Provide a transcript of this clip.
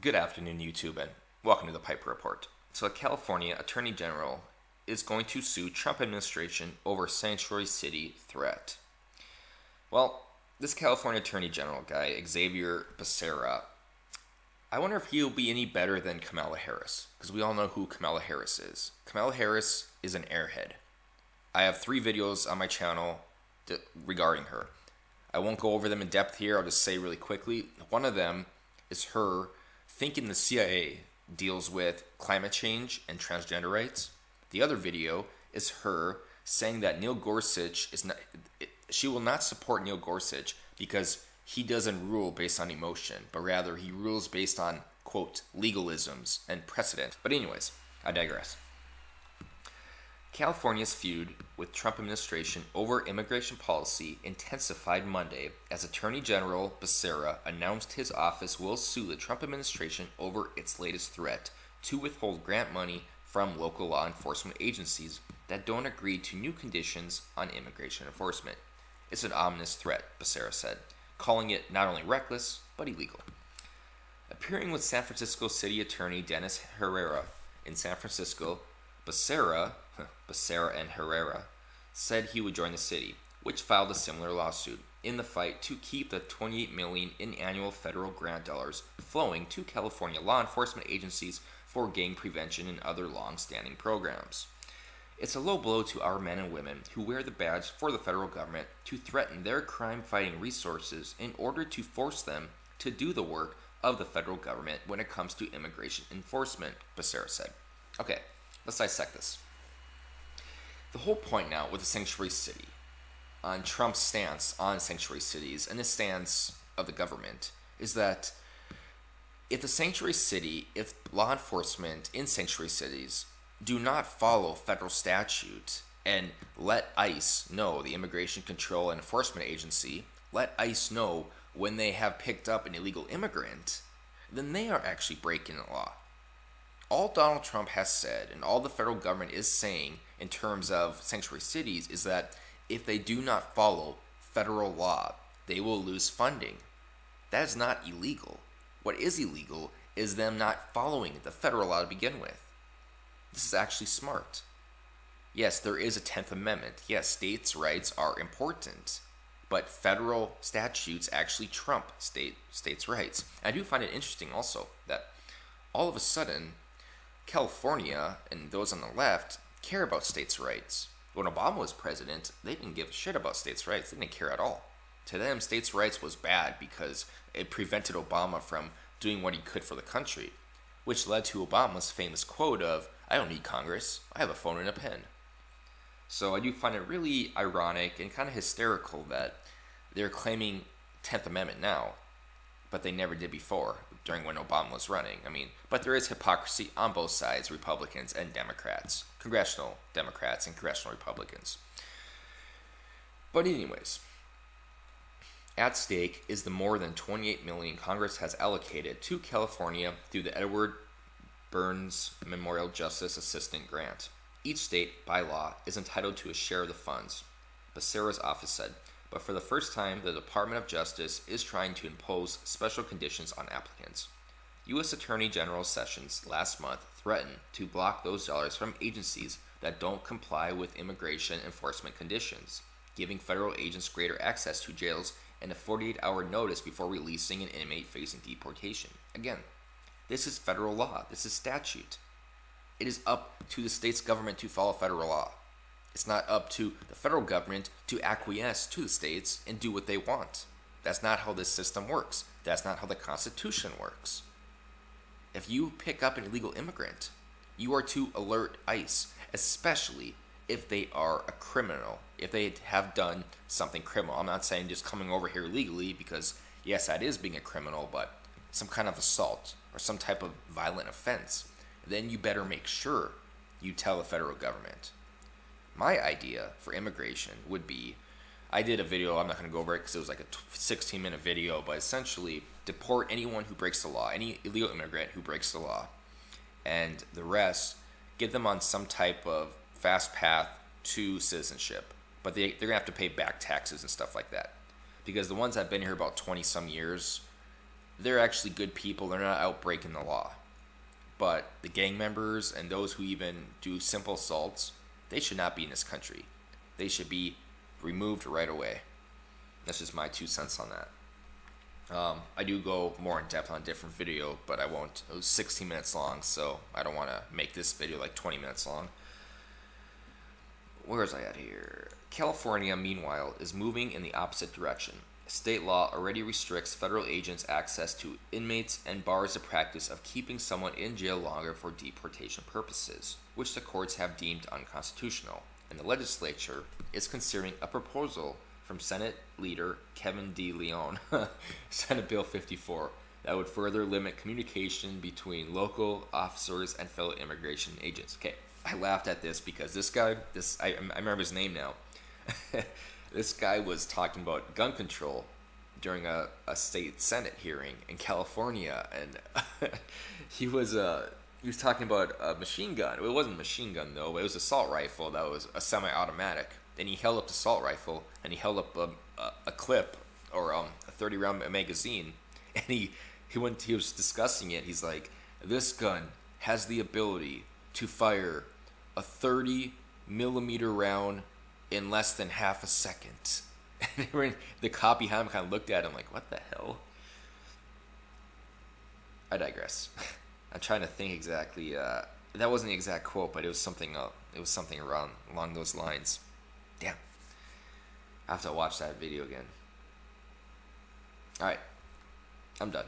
Good afternoon, YouTube, and welcome to the Piper Report. So, a California Attorney General is going to sue Trump administration over sanctuary city threat. Well, this California Attorney General guy, Xavier Becerra, I wonder if he'll be any better than Kamala Harris, because we all know who Kamala Harris is. Kamala Harris is an airhead. I have 3 videos on my channel regarding her. I won't go over them in depth here, I'll just say really quickly. One of them is her thinking the CIA deals with climate change and transgender rights. The other video is her saying that Neil Gorsuch she will not support Neil Gorsuch because he doesn't rule based on emotion, but rather he rules based on, quote, legalisms and precedent. But anyways, I digress. California's feud with Trump administration over immigration policy intensified Monday as Attorney General Becerra announced his office will sue the Trump administration over its latest threat to withhold grant money from local law enforcement agencies that don't agree to new conditions on immigration enforcement. It's an ominous threat, Becerra said, calling it not only reckless, but illegal. Appearing with San Francisco City Attorney Dennis Herrera in San Francisco, Becerra and Herrera said he would join the city, which filed a similar lawsuit in the fight to keep the $28 million in annual federal grant dollars flowing to California law enforcement agencies for gang prevention and other long-standing programs. It's a low blow to our men and women who wear the badge for the federal government to threaten their crime-fighting resources in order to force them to do the work of the federal government when it comes to immigration enforcement, Becerra said. Okay, let's dissect this. The whole point now with the sanctuary city, on Trump's stance on sanctuary cities and the stance of the government, is that if law enforcement in sanctuary cities do not follow federal statute and let ICE know, the Immigration Control and Enforcement Agency, let ICE know when they have picked up an illegal immigrant, then they are actually breaking the law. All Donald Trump has said, and all the federal government is saying in terms of sanctuary cities, is that if they do not follow federal law, they will lose funding. That is not illegal. What is illegal is them not following the federal law to begin with. This is actually smart. Yes, there is a 10th Amendment. Yes, states' rights are important, but federal statutes actually trump states' rights. And I do find it interesting also that all of a sudden, California and those on the left care about states' rights. When Obama was president, they didn't give a shit about states' rights. They didn't care at all. To them, states' rights was bad because it prevented Obama from doing what he could for the country, which led to Obama's famous quote of, "I don't need Congress. I have a phone and a pen." So I do find it really ironic and kind of hysterical that they're claiming 10th Amendment now, but they never did before, during when Obama was running. But there is hypocrisy on both sides, Republicans and Democrats, congressional Democrats and congressional Republicans. But anyways, at stake is the more than $28 million Congress has allocated to California through the Edward Burns Memorial Justice Assistance Grant. Each state, by law, is entitled to a share of the funds, Becerra's office said. But for the first time, the Department of Justice is trying to impose special conditions on applicants. U.S. Attorney General Sessions last month threatened to block those dollars from agencies that don't comply with immigration enforcement conditions, giving federal agents greater access to jails and a 48-hour notice before releasing an inmate facing deportation. Again, this is federal law. This is statute. It is up to the state's government to follow federal law. It's not up to the federal government to acquiesce to the states and do what they want. That's not how this system works. That's not how the Constitution works. If you pick up an illegal immigrant, you are to alert ICE, especially if they are a criminal, if they have done something criminal. I'm not saying just coming over here legally, because yes, that is being a criminal, but some kind of assault or some type of violent offense, then you better make sure you tell the federal government. My idea for immigration would be, I did a video, I'm not going to go over it because it was like a 16-minute video, but essentially deport anyone who breaks the law, any illegal immigrant who breaks the law, and the rest, get them on some type of fast path to citizenship. But they're going to have to pay back taxes and stuff like that. Because the ones that have been here about 20 some years, they're actually good people. They're not out breaking the law. But the gang members and those who even do simple assaults, they should not be in this country. They should be removed right away. That's just my 2 cents on that. I do go more in depth on a different video, but I won't. It was 16 minutes long, so I don't want to make this video like 20 minutes long. Where is I at here? California, meanwhile, is moving in the opposite direction. State law already restricts federal agents' access to inmates and bars the practice of keeping someone in jail longer for deportation purposes, which the courts have deemed unconstitutional. And the legislature is considering a proposal from Senate Leader Kevin D. Leon, Senate Bill 54, that would further limit communication between local officers and fellow immigration agents. Okay, I laughed at this because this guy, I remember his name now. This guy was talking about gun control during a state senate hearing in California, and he was talking about a machine gun. It wasn't a machine gun though, but it was an assault rifle that was a semi-automatic. And he held up the assault rifle, and he held up a clip or a 30-round magazine, and he was discussing it. He's like, this gun has the ability to fire a 30-millimeter round in less than half a second. And the cop behind him kind of looked at him like, what the hell? I digress. I'm trying to think exactly. That wasn't the exact quote, but it was something. It was something along those lines. Damn. I have to watch that video again. Alright. I'm done.